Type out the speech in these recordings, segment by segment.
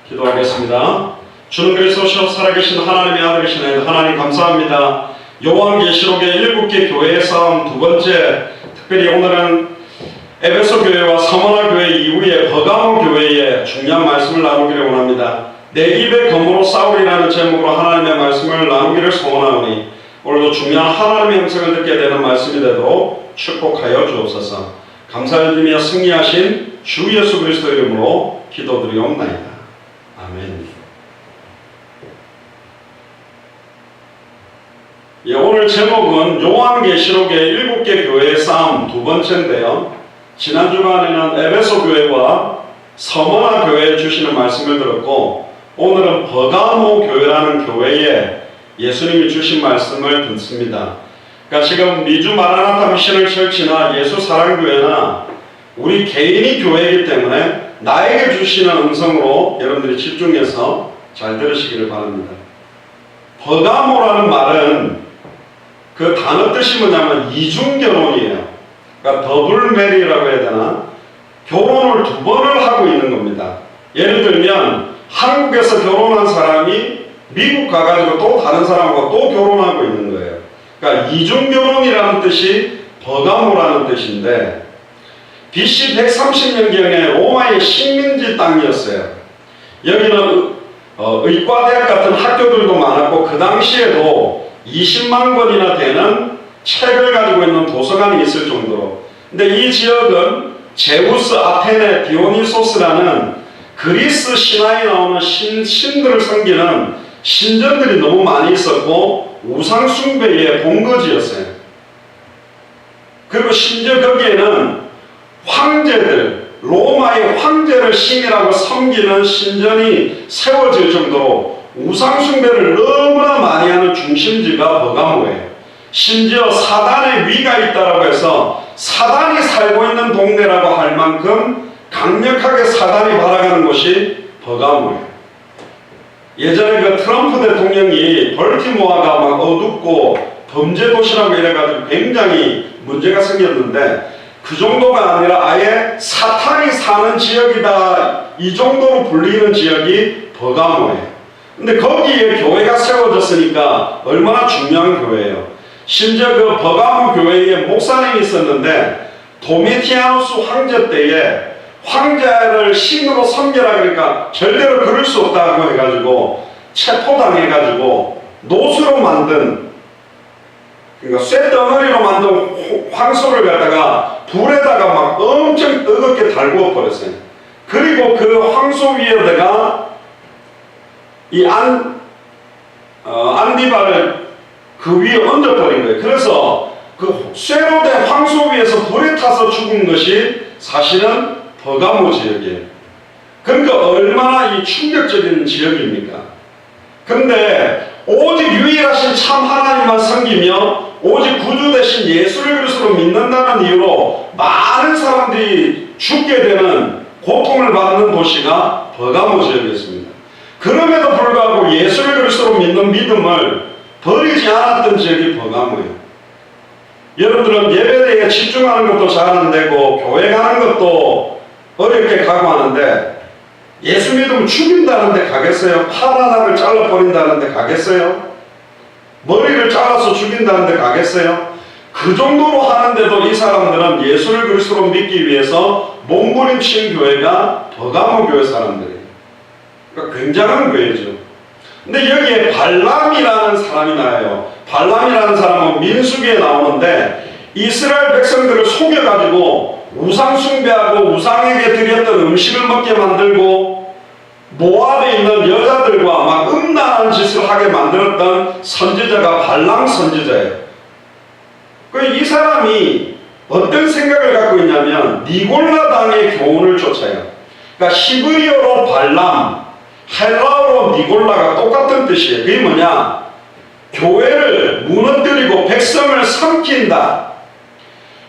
기도하겠습니다. 주는 그리스도시로 살아계신 하나님의 아들이시네. 하나님 감사합니다. 요한계시록의 7개 교회의 싸움 두 번째, 특별히 오늘은 에베소 교회와 서머나 교회 이후에 버가모 교회의 중요한 말씀을 나누기를 원합니다. 내 입의 검으로 싸우리라는 제목으로 하나님의 말씀을 나누기를 소원하오니 오늘도 중요한 하나님의 음성을 듣게 되는 말씀이 되도록 축복하여 주옵소서. 감사드리며 승리하신 주 예수 그리스도 이름으로 기도드리옵나이다. 아멘. 오늘 제목은 요한계시록의 7개 교회의 싸움 두 번째인데요. 지난 주간에는 에베소 교회와 서머나 교회에 주시는 말씀을 들었고, 오늘은 버가모 교회라는 교회에 예수님이 주신 말씀을 듣습니다. 그러니까 지금 미주 마라나타 미션을 철치나 예수 사랑교회나 우리 개인이 교회이기 때문에 나에게 주시는 음성으로 여러분들이 집중해서 잘 들으시기를 바랍니다. 버가모라는 말은 그 단어 뜻이 뭐냐면 이중결혼이에요. 그러니까 더블 메리라고 해야 되나? 결혼을 두 번을 하고 있는 겁니다. 예를 들면 한국에서 결혼한 사람이 미국 가가지고 또 다른 사람과 또 결혼하고 있는 거예요. 그러니까 이중결혼이라는 뜻이 버가모라는 뜻인데, BC 130년경에 로마의 식민지 땅이었어요. 여기는 의과대학 같은 학교들도 많았고, 그 당시에도 20만 권이나 되는 책을 가지고 있는 도서관이 있을 정도로. 근데 이 지역은 제우스, 아테네, 디오니소스라는 그리스 신화에 나오는 신들을 섬기는 신전들이 너무 많이 있었고 우상 숭배의 본거지였어요. 그리고 심지어 거기에는 황제들, 로마의 황제를 신이라고 섬기는 신전이 세워질 정도로 우상 숭배를 너무나 많이 하는 중심지가 버가모예요. 심지어 사단의 위가 있다라고 해서 사단이 살고 있는 동네라고 할 만큼 강력하게 사단이 발악하는 곳이 버가모예요. 예전에 그 트럼프 대통령이 벌티모어가 막 어둡고 범죄 도시라고 이래가지고 굉장히 문제가 생겼는데, 그 정도가 아니라 아예 사탄이 사는 지역이다, 이 정도로 불리는 지역이 버가모예요. 근데 거기에 교회가 세워졌으니까 얼마나 중요한 교회예요. 심지어 그 버가모 교회에 목사님이 있었는데, 도미티아누스 황제 때에 황제를 신으로 섬겨라 그러니까 절대로 그럴 수 없다고 해가지고 체포당해가지고 노수로 만든, 그러니까 쇳덩어리로 만든 황소를 갖다가 불에다가 막 엄청 뜨겁게 달구어 버렸어요. 그리고 그 황소 위에다가 이 안디바를 그 위에 얹어버린 거예요. 그래서 그 쇠로 된 황소 위에서 불에 타서 죽은 것이 사실은 버가모 지역이에요. 그러니까 얼마나 이 충격적인 지역입니까? 근데 오직 유일하신 참 하나님만 섬기며 오직 구주 대신 예수를 그리스도로 믿는다는 이유로 많은 사람들이 죽게 되는, 고통을 받는 도시가 버가모 지역이었습니다. 그럼에도 불구하고 예수를 그리스도로 믿는 믿음을 버리지 않았던 지역이 버가모예요. 여러분들은 예배대에 집중하는 것도 잘 안 되고 교회 가는 것도 어렵게 가고 하는데, 예수 믿으면 죽인다는데 가겠어요? 팔 하나를 잘라버린다는데 가겠어요? 머리를 잘라서 죽인다는데 가겠어요? 그 정도로 하는데도 이 사람들은 예수를 그리스도로 믿기 위해서 몸부림친 교회가 버가모 교회 사람들이에요. 그러니까 굉장한 교회죠. 근데 여기에 발람이라는 사람이 나와요. 발람이라는 사람은 민수기에 나오는데, 이스라엘 백성들을 속여가지고 우상 숭배하고 우상에게 드렸던 음식을 먹게 만들고 모압에 있는 여자들과 막 음란한 짓을 하게 만들었던 선지자가 발람 선지자예요. 이 사람이 어떤 생각을 갖고 있냐면 니골라당의 교훈을 쫓아요. 그러니까 히브리어로 발람, 헬라어로 니골라가 똑같은 뜻이에요. 그게 뭐냐? 교회를 무너뜨리고 백성을 삼킨다,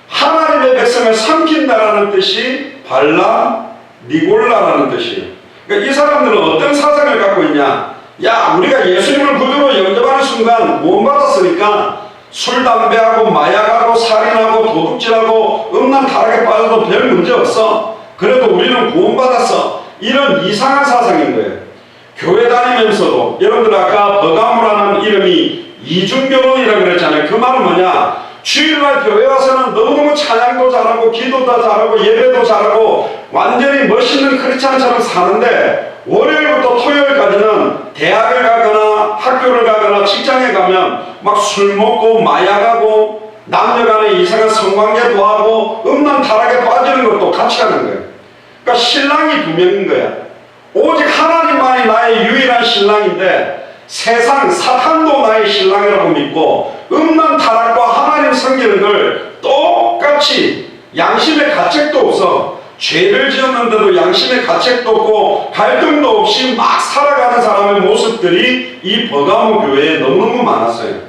하나님의 백성을 삼킨다라는 뜻이 발람, 니골라라는 뜻이에요. 그러니까 이 사람들은 어떤 사상을 갖고 있냐? 야, 우리가 예수님을 구주로 영접하는 순간 구원받았으니까 술, 담배하고 마약하고 살인하고 도둑질하고 음란 타락에 빠져도 별 문제 없어. 그래도 우리는 구원받았어. 이런 이상한 사상인 거예요. 교회 다니면서도 여러분들 아까 버가모라는 이름이 이중결혼이라고 그랬잖아요. 그 말은 뭐냐? 주일날 교회 와서는 너무너무 찬양도 잘하고 기도도 잘하고 예배도 잘하고 완전히 멋있는 크리스찬처럼 사는데 월요일부터 토요일까지는 대학을 가거나 학교를 가거나 직장에 가면 막 술 먹고 마약하고 남녀간에 이상한 성관계도 하고 음란 타락에 빠지는 것도 같이 하는 거예요. 그러니까 신랑이 두 명인 거야. 오직 하나님만이 나의 유일한 신랑인데 세상 사탄도 나의 신랑이라고 믿고 음란 타락과 하나님 섬기는 걸 똑같이 양심의 가책도 없어 죄를 지었는데도 양심의 가책도 없고 갈등도 없이 막 살아가는 사람의 모습들이 이 버가모 교회에 너무너무 많았어요.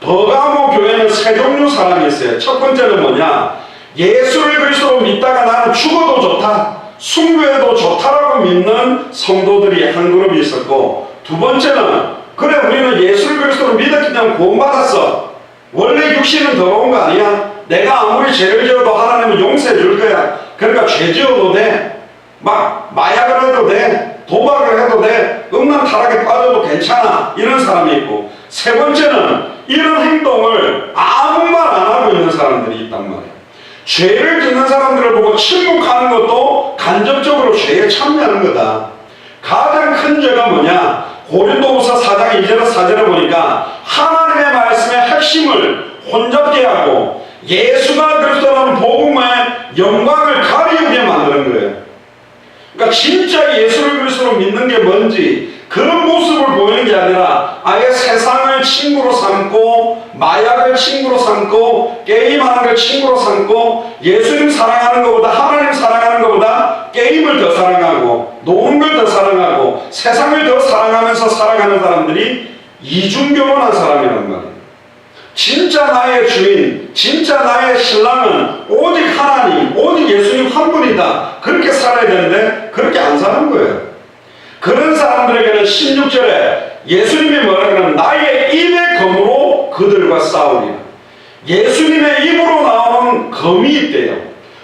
버가모 교회는 세 종류 사람이 있어요. 첫 번째는 뭐냐? 예수를 그리스도로 믿다가 나는 죽어도 좋다, 순교해도 좋다라고 믿는 성도들이 한 그룹이 있었고, 두 번째는 그래 우리는 예수를 그리스도로 믿었기 때문에 구원받았어. 원래 육신은 더러운 거 아니야. 내가 아무리 죄를 지어도 하나님은 용서해 줄 거야. 그러니까 죄 지어도 돼. 막 마약을 해도 돼. 도박을 해도 돼. 음란 타락에 빠져도 괜찮아. 이런 사람이 있고, 세 번째는 이런 행동을 아무 말 안 하고 있는 사람들이 있단 말이에요. 죄를 짓는 사람들을 보고 침묵하는 것도 간접적으로 죄에 참여하는 거다. 가장 큰 죄가 뭐냐? 고린도후서 4장 2절 4절에 보니까 하나님의 말씀의 핵심을 혼잡게 하고 예수가 그리스도라는 복음의 영광을 가리우게 만드는 거예요. 그러니까 진짜 예수를 그리스도로 믿는 게 뭔지 그런 모습을 보이는 게 아니라 아예 세상을 친구로 삼고 마약을 친구로 삼고 게임하는 걸 친구로 삼고 예수님 사랑하는 것보다 하나님 사랑하는 것보다 게임을 더 사랑하고 노는 걸 더 사랑하고 세상을 더 사랑하면서 살아가는 사람들이 이중결혼한 사람이란 말이에요. 진짜 나의 주인, 진짜 나의 신랑은 오직 하나님, 오직 예수님 한 분이다. 그렇게 살아야 되는데 그렇게 안 사는 거예요. 그런 사람들에게는 16절에 예수님이 뭐라 그러면 나의 입의 검으로 그들과 싸우리라. 예수님의 입으로 나오는 검이 있대요.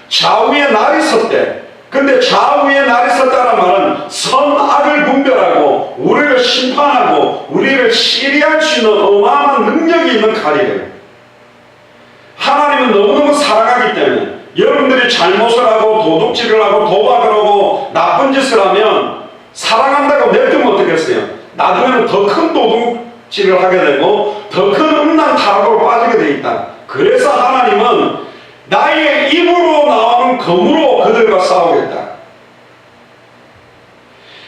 좌우에 날이 섰대. 근데 좌우에 날이 섰다는 말은 선악을 분별하고 우리를 심판하고 우리를 치리할 수 있는 어마어마한 능력이 있는 칼이래요. 하나님은 너무너무 사랑하기 때문에 여러분들이 잘못을 하고 도둑질을 하고 도박을 하고 나쁜 짓을 하면 사랑한다고 냅두면 어떻겠어요? 나중에는 더 큰 도둑질을 하게 되고 더 큰 음란 타락으로 빠지게 돼 있다. 그래서 하나님은 나의 입으로 나오는 검으로 그들과 싸우겠다.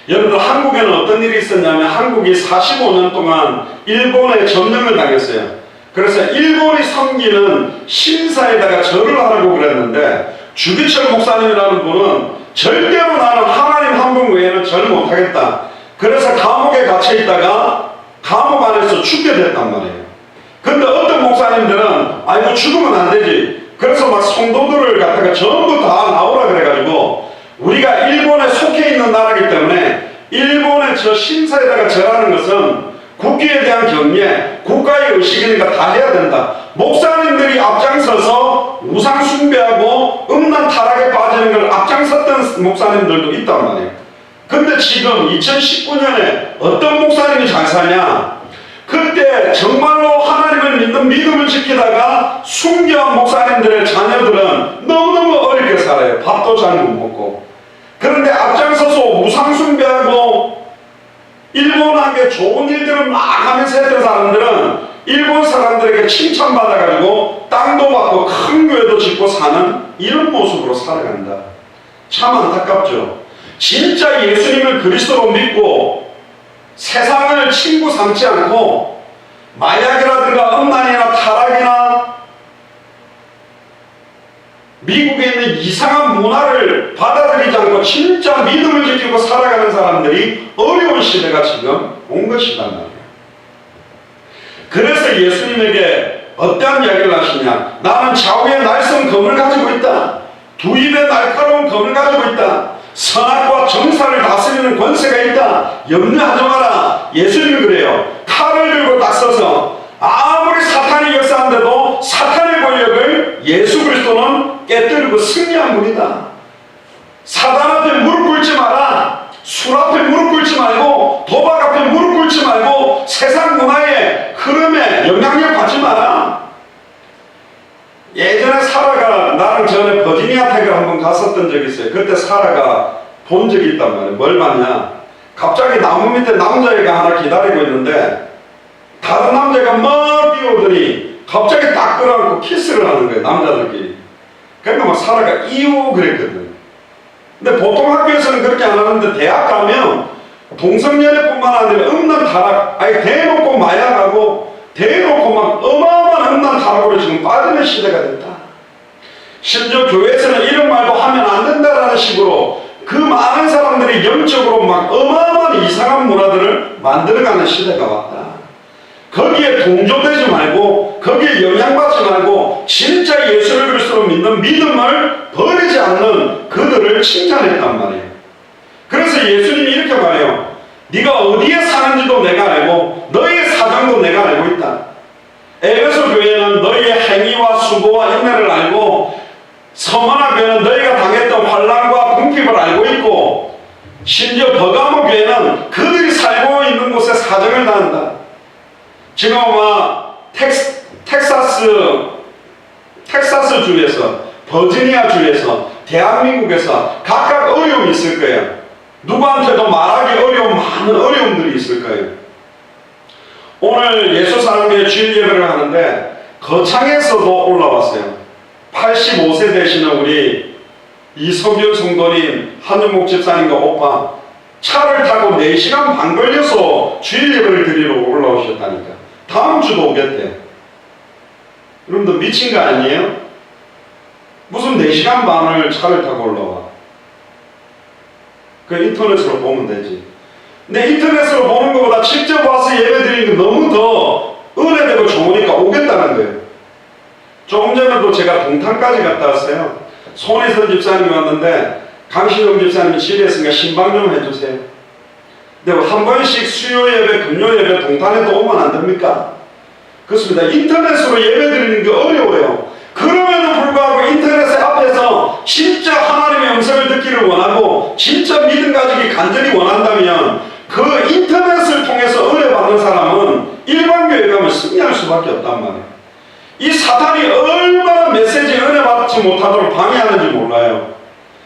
여러분들 한국에는 어떤 일이 있었냐면 한국이 45년 동안 일본에 점령을 당했어요. 그래서 일본이 섬기는 신사에다가 절을 하라고 그랬는데 주기철 목사님이라는 분은 절대로 나는 하나님 한 분 외에는 절 못하겠다. 그래서 감옥에 갇혀 있다가 감옥 안에서 죽게 됐단 말이에요. 근데 어떤 목사님들은 아이고 죽으면 안 되지. 그래서 막 성도들을 갖다가 전부 다 나오라 그래가지고 우리가 일본에 속해 있는 나라이기 때문에 일본의 저 신사에다가 절하는 것은 국기에 대한 경례, 국가의 의식이니까 다 해야 된다. 목사님들이 앞장서서 우상 숭배하고 음란 타락에 빠지는 걸 앞장섰던 목사님들도 있단 말이에요. 근데 지금 2019년에 어떤 목사님이 잘 사냐? 그때 정말로 하나님을 믿는 믿음을 지키다가 순교한 목사님들의 자녀들은 너무너무 어렵게 살아요. 밥도 잘 못 먹고. 그런데 앞장서서 우상 숭배하고 일본에게 좋은 일들을 막 하면서 했던 사람들은 일본 사람들에게 칭찬받아가지고 땅도 받고 큰 교회도 짓고 사는 이런 모습으로 살아간다. 참 안타깝죠. 진짜 예수님을 그리스도로 믿고 세상을 친구 삼지 않고 마약이라든가 음란이나 타락이나 미국에 있는 이상한 문화를 받아들이지 않고 진짜 믿음을 지키고 살아가는 사람들이 어려운 시대가 지금 온 것이란 말이에요. 그래서 예수님에게 어떠한 이야기를 하시냐? 나는 좌우에 날선 검을 가지고 있다. 두 입에 날카로운 검을 가지고 있다. 선악과 정사를 다스리는 권세가 있다. 염려하지 마라. 예수님이 그래요. 칼을 들고 딱 서서 아무리 사탄이 역사한데도 사탄의 권력을 예수 그리스도는 깨뜨리고 승리한 분이다. 사단 앞에 무릎 꿇지 마라. 술 앞에 무릎 꿇지 말고 영향력 받지 마라. 예전에 사라가 나랑 전에 버지니아 텍을 한번 갔었던 적이 있어요. 그때 사라가 본 적이 있단 말이에요. 뭘 봤냐? 갑자기 나무 밑에 남자애가 하나 기다리고 있는데 다른 남자가 막 뛰어오더니 갑자기 딱 끌어안고 키스를 하는 거예요. 남자들끼리. 그러니까 막 사라가 이유 그랬거든. 근데 보통 학교에서는 그렇게 안 하는데 대학 가면 동성연애뿐만 아니라 음란 타락, 아예 대놓고 마약하고 대놓고 막 어마어마한 음란 타락으로 지금 빠지는 시대가 됐다. 심지어 교회에서는 이런 말도 하면 안 된다라는 식으로 그 많은 사람들이 영적으로 막 어마어마한 이상한 문화들을 만들어가는 시대가 왔다. 거기에 동조되지 말고 거기에 영향받지 말고 진짜 예수를 그리스도로 믿는 믿음을 버리지 않는 그들을 칭찬했단 말이에요. 그래서 예수님이 이렇게 말해요. 네가 어디에 사는지도 내가 알고 너희의 사정도 내가 알고 있다. 에베소 교회는 너희의 행위와 수고와 인내를 알고 서머나 교회는 너희가 당했던 환난과 궁핍을 알고 있고 심지어 버가모 교회는 그들이 살고 있는 곳에 사정을 다한다. 지금 아마 텍사스 주에서 버지니아 주에서 대한민국에서 각각 어려움이 있을 거예요. 누구한테도 말하기 어려운 많은 어려움들이 있을 거예요. 오늘 예수사랑교회 주일 예배를 하는데 거창에서도 올라왔어요. 85세 되시는 우리 이석윤 성도님, 한윤목 집사님과 오빠 차를 타고 4시간 반 걸려서 주일 예배를 드리러 올라오셨다니까. 다음 주도 오겠대. 여러분들 미친 거 아니에요? 무슨 4시간 반을 차를 타고 올라와. 그 인터넷으로 보면 되지. 근데 인터넷으로 보는 것보다 직접 와서 예배 드리는 게 너무 더 은혜되고 좋으니까 오겠다는 거예요. 조금 전에도 제가 동탄까지 갔다 왔어요. 손희선 집사님이 왔는데 강신영 집사님이 집에 있으니까 신방 좀 해주세요. 근데 한 번씩 수요 예배, 금요 예배 동탄에도 오면 안 됩니까? 그렇습니다. 인터넷으로 예배 드리는 게 어려워요. 그럼에도 불구하고 인터넷 앞에서 진짜 하나님의 음성을 듣기를 원하고 진짜 믿음 가지기 간절히 원한다면 그 인터넷을 통해서 은혜 받는 사람은 일반 교회 가면 승리할 수밖에 없단 말이에요. 이 사탄이 얼마나 메시지에 은혜 받지 못하도록 방해하는지 몰라요.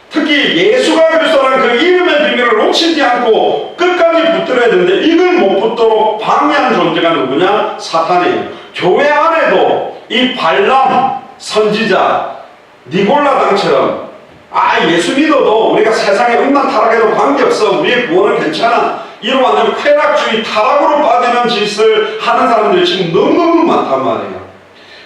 특히 예수가 그리스도라는 그 이름의 비밀을 놓치지 않고 끝까지 붙들어야 되는데 이걸 못 붙도록 방해한 존재가 누구냐? 사탄이에요. 교회 안에도 이 발람 선지자 니골라당처럼 예수 믿어도 우리가 세상에 음란 타락해도 관계없어, 우리의 구원은 괜찮아, 이런 완전 쾌락주의 타락으로 빠지는 짓을 하는 사람들이 지금 너무너무 많단 말이에요.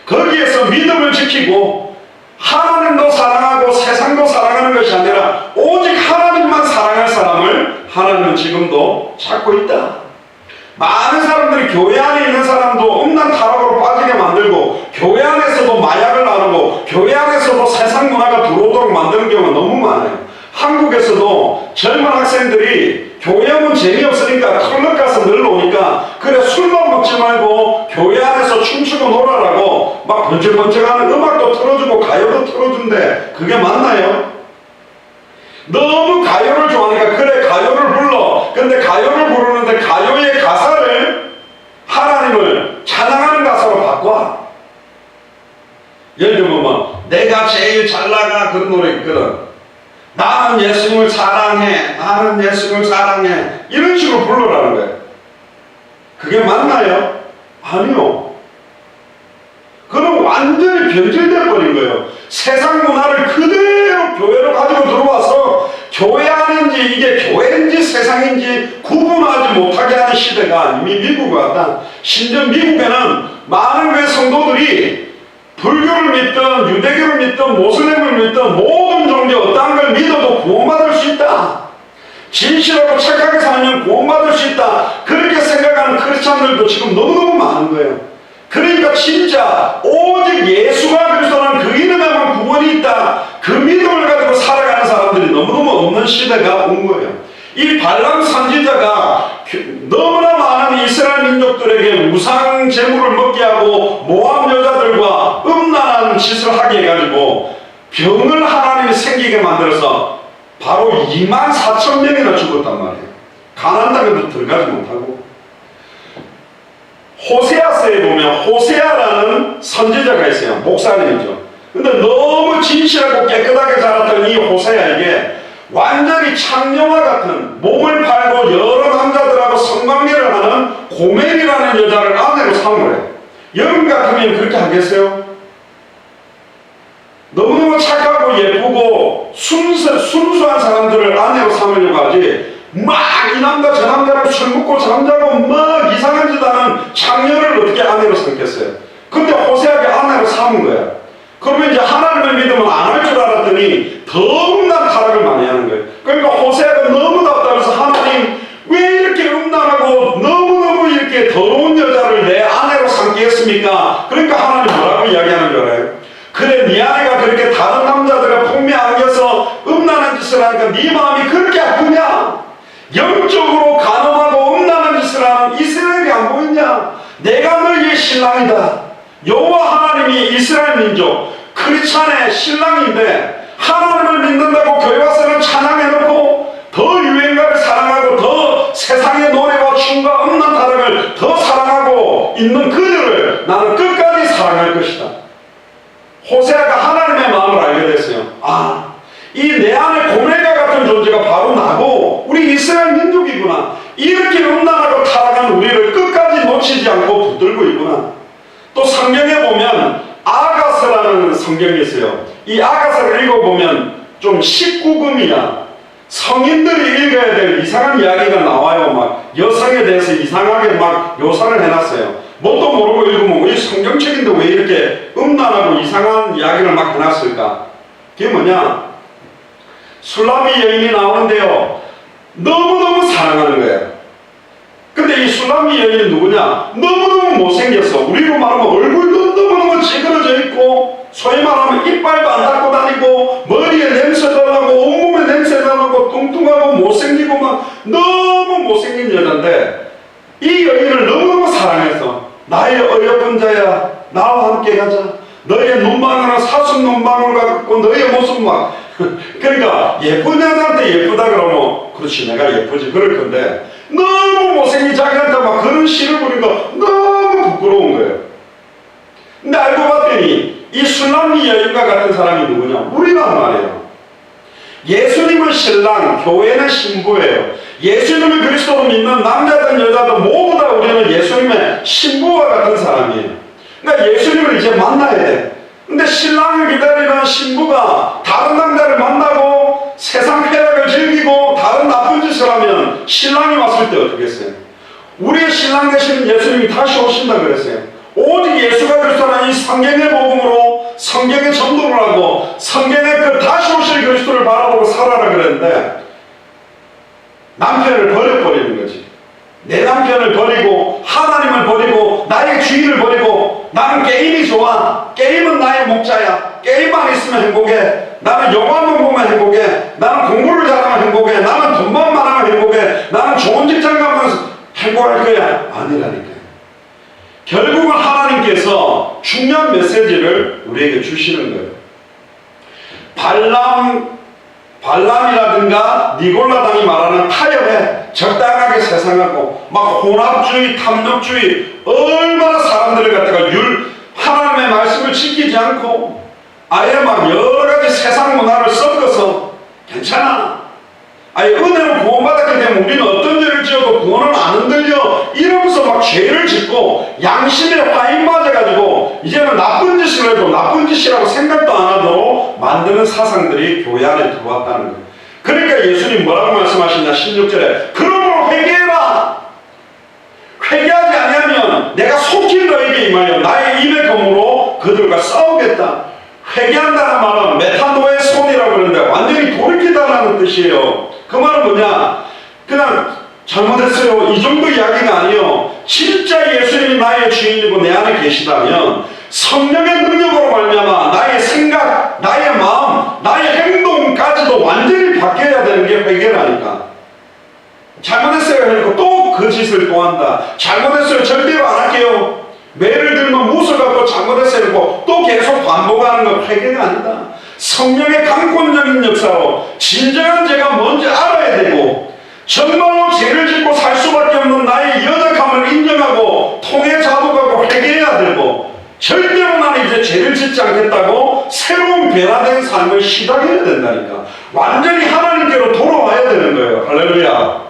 거기에서 믿음을 지키고 하나님도 사랑하고 세상도 사랑하는 것이 아니라 오직 하나님만 사랑할 사람을 하나님은 지금도 찾고 있다. 많은 사람들이 교회 안에 있는 사람도 음란 타락으로 빠지게 만들고 교회 안에서도 마약을 나누고 교회 안에서도 세상 문화가 들어오도록 만드는 경우가 너무 많아요. 한국에서도 젊은 학생들이 교회 오면 재미없으니까 클럽 가서 늘 오니까 그래 술만 먹지 말고 교회 안에서 춤추고 놀아라고 막 번쩍번쩍하는 음악도 틀어주고 가요도 틀어준대. 그게 맞나요? 너무 가요를 좋아하니까 그래 가요를 불러. 근데 가요를 부르는데 가요의 가사를 하나님을 찬양하는 가사로 바꿔. 예를 들면 뭐 내가 제일 잘 나가 그런 노래 있거든. 나는 예수님을 사랑해, 나는 예수님을 사랑해, 이런 식으로 불러라는 거예요. 그게 맞나요? 아니요. 그건 완전히 변질돼 버린 거예요. 세상 문화를 그대로 교회로 가지고 들어와서 교회 안인지 이게 교회인지 세상인지 구분하지 못하게 하는 시대가 이미 미국에 왔다. 심지어 미국에는 많은 교회 성도들이 불교를 믿든 유대교를 믿든 모슬렘을 믿든 모든 종교 어떤 걸 믿어도 구원받을 수 있다. 진실하고 착하게 살면 구원받을 수 있다. 그렇게 생각하는 크리스찬들도 지금 너무너무 많은 거예요. 그러니까 진짜 오직 예수가 그리스도라는 그 이름에만 구원이 있다. 그 믿음을 가지고 살아가는 사람들이 너무너무 없는 시대가 온 거예요. 이 발람 선지자가 너무나 많은 이스라엘 민족들에게 우상 제물을 먹게 하고 모함 여자들과 음란한 짓을 하게 해가지고 병을 하나님이 생기게 만들어서 바로 24,000명이나 죽었단 말이에요. 가나안 땅에도 들어가지 못하고 호세아서에 보면 호세아라는 선지자가 있어요. 목사님이죠. 근데 너무 진실하고 깨끗하게 자랐던 이 호세아에게 완전히 창녀와 같은 몸을 팔고 여러 남자들하고 성관계를 하는 고멜이라는 여자를 아내로 삼은 거예요. 여러분 같으면 그렇게 하겠어요? 너무너무 착하고 예쁘고 순수한 사람들을 아내로 삼으려고 하지, 막 이 남자 저 남자랑 술 먹고 잠자고 막 이상한 짓 하는 창녀를 어떻게 아내로 삼겠어요? 근데 호세아에게 아내로 삼은 거야. 그러면 이제 하나님을 믿으면 안 할 줄 알았더니 더욱난 타락을 많이 하는 거예요. 그러니까 호세아가 너무 답답해서 하나님 왜 이렇게 음란하고 너무너무 이렇게 더러운 여자를 내 아내로 삼겠습니까? 그러니까 하나님 뭐라고 이야기하는 줄 알아요? 그래, 네 아내가 그렇게 다른 남자들의 품에 안겨서 음란한 짓을 하니까 네 마음이 그렇게 아프냐? 영적으로 간음하고 음란한 짓을 하는 이스라엘이 안 보이냐? 내가 너희의 신랑이다. 여호와 하나님이 이스라엘 민족 크리스찬의 신랑인데 하나님을 믿는다고 교회 와서는 찬양해놓고 더 유행가를 사랑하고 더 세상의 노래와 춤과 음란 타락을 더 사랑하고 있는 그들을 나는 끝까지 사랑할 것이다. 호세아가 하나님의 마음을 알게 됐어요. 아, 이 내 안에 고멜과 같은 존재가 바로 나고 우리 이스라엘 민족이구나. 이렇게 음란하고 타락한 우리를 끝까지 놓치지 않고 붙들고 있구나. 또 성경에 보면 아가서라는 성경이 있어요. 이 아가서를 읽어보면 좀 19금이야. 성인들이 읽어야 될 이상한 이야기가 나와요. 막 여성에 대해서 이상하게 막 묘사를 해놨어요. 뭣도 모르고 읽으면 이 성경책인데 왜 이렇게 음란하고 이상한 이야기를 막 해놨을까? 그게 뭐냐? 술라미 여인이 나오는데요, 너무너무 사랑하는 거예요. 근데 이 술라미 여인이 누구냐? 너무너무 못생겼어. 우리로 말하면 얼굴도 너무너무 찌그러져 있고, 소위 말하면 이빨도 안 닦고 다니고, 머리에 냄새도 나고 온몸에 냄새도 나고 뚱뚱하고 못생기고 막 너무 못생긴 여자인데, 이 여인을 너무너무 사랑해서 나의 어여쁜 자야, 나와 함께 가자. 너의 눈방울은 사슴 눈방울 같고 너의 모습 막 그러니까 예쁜 여자한테 예쁘다 그러면 그렇지 내가 예쁘지 그럴 건데, 너무 못생긴 자기한테 막 그런 시를 부리니까 너무 부끄러운 거예요. 근데 알고 봤더니 이 술람미 여인과 같은 사람이 누구냐? 우리란 말이에요. 예수님은 신랑, 교회는 신부예요. 예수님을 그리스도로 믿는 남자든 여자든 모두 다 우리는 예수님의 신부와 같은 사람이에요. 그러니까 예수님을 이제 만나야 돼. 근데 신랑을 기다리는 신부가 다른 남자를 만나고 세상 쾌락을 즐기고 다른 나쁜 짓을 하면 신랑이 왔을 때 어떻게 했어요? 우리의 신랑 되시는 예수님이 다시 오신다 그랬어요. 오직 예수가 그리스도라는 이 성경의 복음으로 성경의 전도를 하고 성경의 그 다시 오실 그리스도를 바라보고 살아라 그랬는데 남편을 버려버리는 거지. 내 남편을 버리고 하나님을 버리고 나의 주인을 버리고 나는 게임이 좋아. 게임은 나의 목자야. 게임만 있으면 행복해. 나는 영화만 보면 행복해. 나는 공부를 잘하면 행복해. 나는 돈만 많으면 행복해. 나는 좋은 직장 가면 행복할 거야. 아니라니까요. 결국은 하나님께서 중요한 메시지를 우리에게 주시는 거예요. 발람이라든가 니골라당이 말하는 타협에 적당하게 세상하고 막 혼합주의, 탐욕주의, 얼마나 사람들을 갖다가 하나님의 말씀을 지키지 않고 아예 막 여러 가지 세상 문화를 섞어서 괜찮아. 아예 은혜로 구원받았기 때문에 우리는 어떤 죄를 지어도 구원은 안 흔들려 이러면서 막 죄를 짓고 양심에 화인 맞아가지고 이제는 나쁜 짓을 해도 나쁜 짓이라고 생각도 안 하도록 만드는 사상들이 교회 안에 들어왔다는 거예요. 그러니까 예수님 뭐라고 말씀하시냐 16절에 그러므로 회개해라. 회개하지 아니하면 내가 속히 너에게 임하여 나의 입의 검으로 그들과 싸우겠다. 회개한다는 말은 메타노의 손이라고 그러는데 완전히 돌이키다라는 뜻이에요. 그 말은 뭐냐? 그냥 잘못했어요 이 정도 이야기가 아니에요. 진짜 예수님이 나의 주인이고 내 안에 계시다면 성령의 능력으로 말미암아 나의 생각, 나의 마음, 나의 행동까지도 완전히 바뀌어야 되는 게 회개라니까. 잘못했어요 하니까 또 그 짓을 또 한다. 잘못했어요 절대로 안 할게요. 매를 들면 못을 갖고 잘못했어요 하고 또 계속 반복하는 건 회개가 아니다. 성령의 강권적인 역사로 진정한 죄가 뭔지 알아야 되고 정말로 죄를 짓고 살 수밖에 없는 나의 연약함을 인정하고 통해 자복하고 회개해야 되고 절대로 나는 이제 죄를 짓지 않겠다고 새로운 변화된 삶을 시작해야 된다니까. 완전히 하나님께로 돌아와야 되는 거예요. 할렐루야.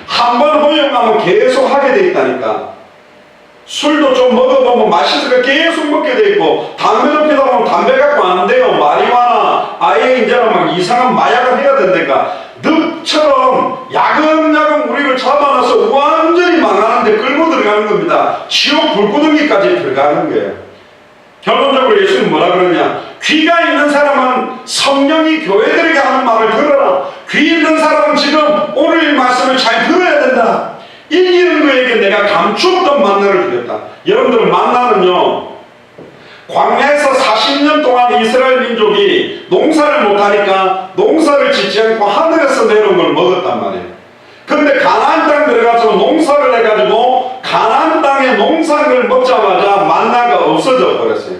한 번 허용하면 계속 하게 돼 있다니까. 술도 좀 먹어보면 맛있으니까 계속 먹게 돼 있고, 담배도 피다 보면 담배 갖고 안 돼요. 마리화나 아예 이제는 막 이상한 마약을 해야 된다니까. 늪처럼 야금야금 우리를 잡아놔서 완전히 망하는데 끌고 들어가는 겁니다. 지옥 불구덩이까지 들어가는 거예요. 결론적으로 예수는 뭐라 그러냐? 귀가 있는 사람은 성령이 교회들에게 하는 말을 들어라. 귀 있는 사람은 지금 오늘 말씀을 잘 들어야 된다. 이기는 그에게 내가 감추었던 만나를 주겠다. 여러분들, 만나는요, 광야에서 40년 동안 이스라엘 민족이 농사를 못하니까 농사를 짓지 않고 하늘에서 내려온 걸 먹었단 말이에요. 근데 가나안 땅 들어가서 농사를 해가지고 가나안 땅의 농산을 먹자마자 만나가 없어져 버렸어요.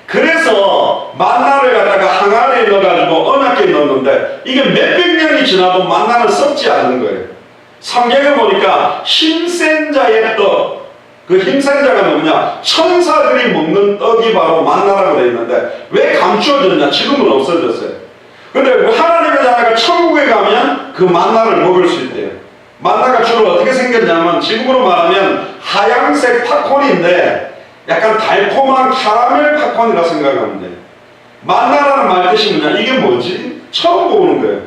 그래서 만나를 갖다가 항아리에 넣어가지고 언약궤에 넣었는데 이게 몇백 년이 지나도 만나는 썩지 않는 거예요. 성경에 보니까 힘센 자의 떡, 그 힘센 자가 누구냐? 천사들이 먹는 떡이 바로 만나라고 되어 있는데 왜 감추어졌냐? 지금은 없어졌어요. 근데 하나님의 자녀가 천국에 가면 그 만나를 먹을 수 있대요. 만나가 주로 어떻게 생겼냐면 지금으로 말하면 하얀색 팝콘인데 약간 달콤한 카라멜 팝콘이라 생각하면 돼요. 만나라는 말 뜻이 뭐냐? 이게 뭐지? 처음 보는 거예요.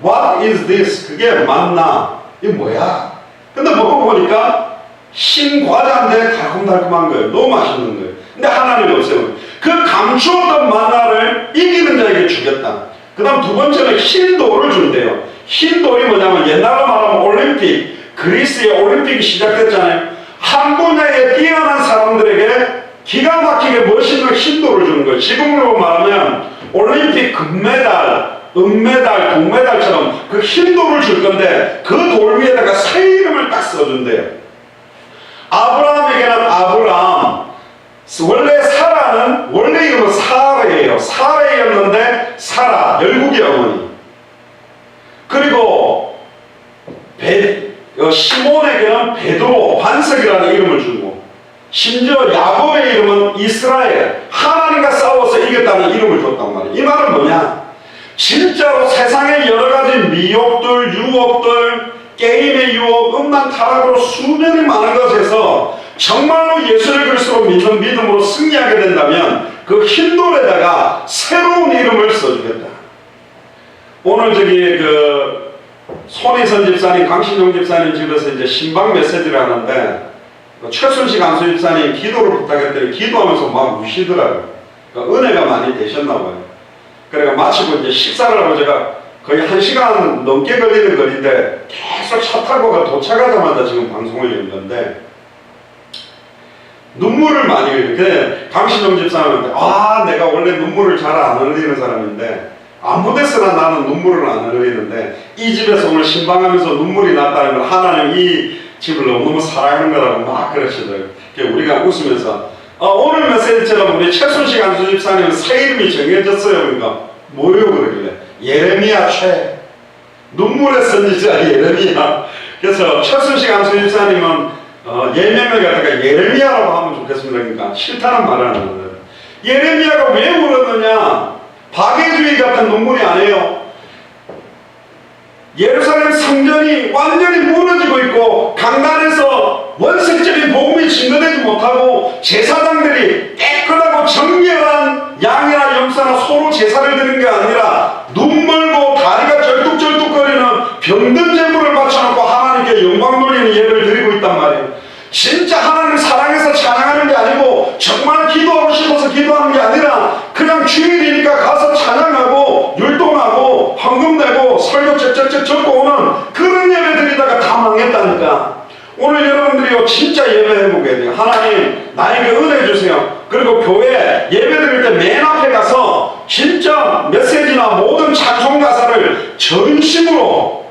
What is this? 그게 만나. 이게 뭐야? 근데 먹어보니까 흰 과자인데 달콤달콤한 거예요. 너무 맛있는 거예요. 근데 하나님이 없어요. 그 감추었던 만나를 이기는 자에게 주겠다. 그 다음 두 번째는 흰 돌을 준대요. 흰 돌이 뭐냐면 옛날로 말하면 올림픽, 그리스의 올림픽이 시작됐잖아요. 한 분야에 뛰어난 사람들에게 기가 막히게 멋있는 흰 돌을 주는 거예요. 지금으로 말하면 올림픽 금메달, 은메달, 동메달처럼 그 흰 돌을 줄 건데 그 돌 위에다가 새 이름을 딱 써준대요. 아브라함에게는 아브라함, 원래 사라는 원래 이름은 사레예요. 사레였는데 사라, 열국의 어머니. 그리고 시몬에게는 베드로, 반석이라는 이름을 주고, 심지어 야곱의 이름은 이스라엘, 하나님과 싸워서 이겼다는 이름을 줬단 말이에요. 이 말은 뭐냐? 진짜로 세상의 여러 가지 미혹들, 유혹들, 게임의 유혹, 음란 타락으로 수많이 많은 것에서 정말로 예수를 그리스도로 믿는 믿음으로 승리하게 된다면 그 흰 돌에다가 새로운 이름을 써주겠다. 오늘 저기 손희선 집사님, 강신용 집사님 집에서 이제 신방 메시지를 하는데 최순식 안수 집사님 기도를 부탁했더니 기도하면서 막 우시더라고요. 그러니까 은혜가 많이 되셨나 봐요. 그러니까 마치고 이제 식사를 하고 제가 거의 1시간 넘게 걸리는 거리인데 계속 차 타고 도착하자마자 지금 방송을 연건데 눈물을 많이 흘려요. 강신용 집사님한테 내가 원래 눈물을 잘 안 흘리는 사람인데 아무 데서나 나는 눈물을 안 흘리는데 이 집에서 오늘 신방하면서 눈물이 났다는 건 하나님 이 집을 너무 사랑하는 거라고 막 그러시더라고요. 우리가 웃으면서 오늘 메시지처럼 우리 최순식 안수 집사님은 새 이름이 정해졌어요. 그러니까 뭐요? 그러길래 예레미야 최, 눈물의 선지자 예레미야. 그래서 최순식 안수 집사님은 예명을 갖다가 예레미야라고 하면 좋겠습니다. 그러니까 싫다는 말을 하는 거예요. 예레미야가 왜 울었느냐? 박해주의 같은 눈물이 아니에요. 예루살렘 성전이 완전히 무너지고 있고 강단에서 원색적인 복음이 증거되지 못하고 제사장들이 깨끗하고 정결한 양이나 염소나 소로 제사를 드리는 게 아니라 눈멀고 다리가 절뚝절뚝거리는 병든 제물을 바쳐놓고 하나님께 영광 돌리는 예배를 드리고 있단 말이에요. 진짜 하나님을 사랑해서 찬양하는 게 아니고 정말 기도하고 싶어서 기도하는 게 아니라 그냥 주일이니까 가서 찬양하고 율동하고 헌금 내고 설교 쩍쩍쩍 적고 오는 그런 예배 드리다가 다 망했다니까. 오늘 여러분들이요 진짜 예배해보게 돼요. 하나님 나에게 은혜 주세요. 그리고 교회 예배 드릴 때 맨 앞에 가서 진짜 메시지나 모든 찬송 가사를 전심으로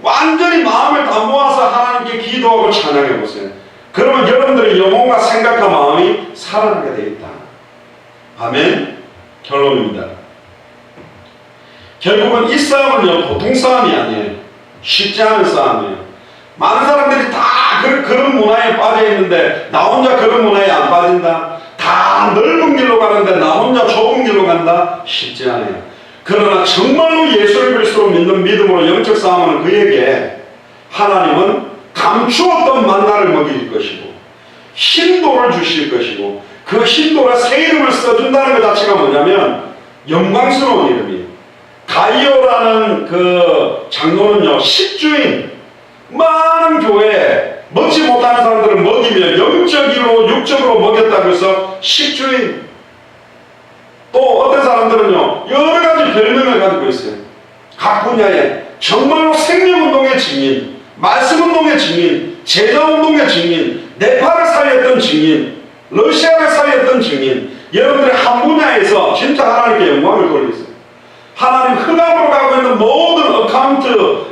완전히 마음을 다 모아서 하나님께 기도하고 찬양해 보세요. 그러면 여러분들의 영혼과 생각과 마음이 살아나게 되어 있다. 아멘. 결론입니다. 결국은 이 싸움은요 보통 싸움이 아니에요. 쉽지 않은 싸움이에요. 많은 사람들이 다 그런 문화에 빠져 있는데 나 혼자 그런 문화에 안 빠진다. 다 넓은 길로 가는데 나 혼자 좁은 길로 간다. 쉽지 않아요. 그러나 정말로 예수를 그리스도로 믿는 믿음으로 영적 싸움하는 그에게 하나님은 감추었던 만나를 먹일 것이고 신도를 주실 것이고 그 신도가 새 이름을 써준다는 것 자체가 뭐냐면 영광스러운 이름이에요. 가이오라는 그 장로는요, 식주인, 많은 교회에 먹지 못하는 사람들을 먹이며 영적으로 육적으로 먹였다고 해서 식주인. 또 어떤 사람들은요, 여러 가지 별명을 가지고 있어요. 각 분야에 정말로 생명운동의 증인, 말씀운동의 증인, 제자운동의 증인, 네팔을 살렸던 증인, 러시아를 살렸던 증인. 여러분들이 한 분야에서 진짜 하나님께 영광을 돌리세요. 하나님 흑암으로 가고 있는 모든 어카운트,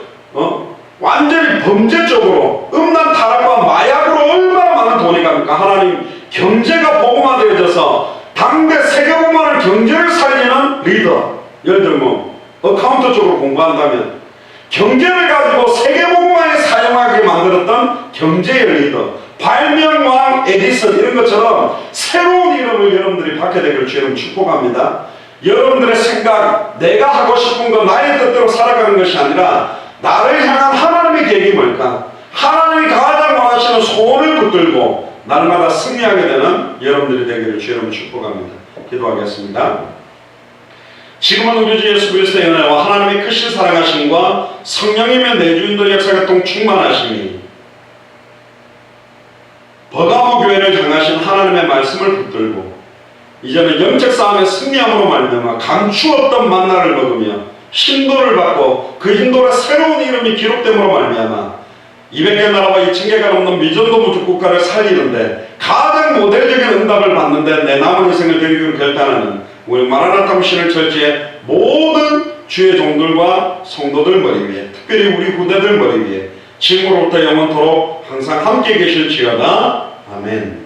완전히 범죄 쪽으로 음란 타락과 마약으로 얼마나 많은 돈이 갑니까? 하나님 경제가 복음화되어져서 당대 세계복음화를 경제를 살리는 리더. 예를 들면 뭐 어카운트 쪽으로 공부한다면 경제를 가지고 세계복음화에 사용하게 만들었던 경제의 리더, 발명왕 에디슨 이런 것처럼 새로운 이름을 여러분들이 받게 되기를 주님 축복합니다. 여러분들의 생각, 내가 하고 싶은 거 나의 뜻대로 살아가는 것이 아니라 나를 향한 하나님의 계획이 뭘까? 하나님이 가장 원하시는 소원을 붙들고 날마다 승리하게 되는 여러분들이 되기를 주님 축복합니다. 기도하겠습니다. 지금은 우리 주 예수 그리스도의 은혜와 하나님의 크신 사랑하심과 성령님의 내주인도 역사교통 충만하심이 버가모 교회를 향하신 하나님의 말씀을 붙들고 이제는 영적 싸움에 승리함으로 말미암아 감추었던 만나를 먹으며 신도를 받고 그 인도의 새로운 이름이 기록됨으로 말미암아 200개 나라와 2000개가 넘는 미전도 무주국가를 살리는데 가장 모델적인 응답을 받는데 내 남은 인생을 드리기로 결단하는 우리 마라나타 미션을 철저히 모든 주의 종들과 성도들 머리 위에, 특별히 우리 후대들 머리 위에 지금으로부터 영원토록 항상 함께 계실지어다. 아멘.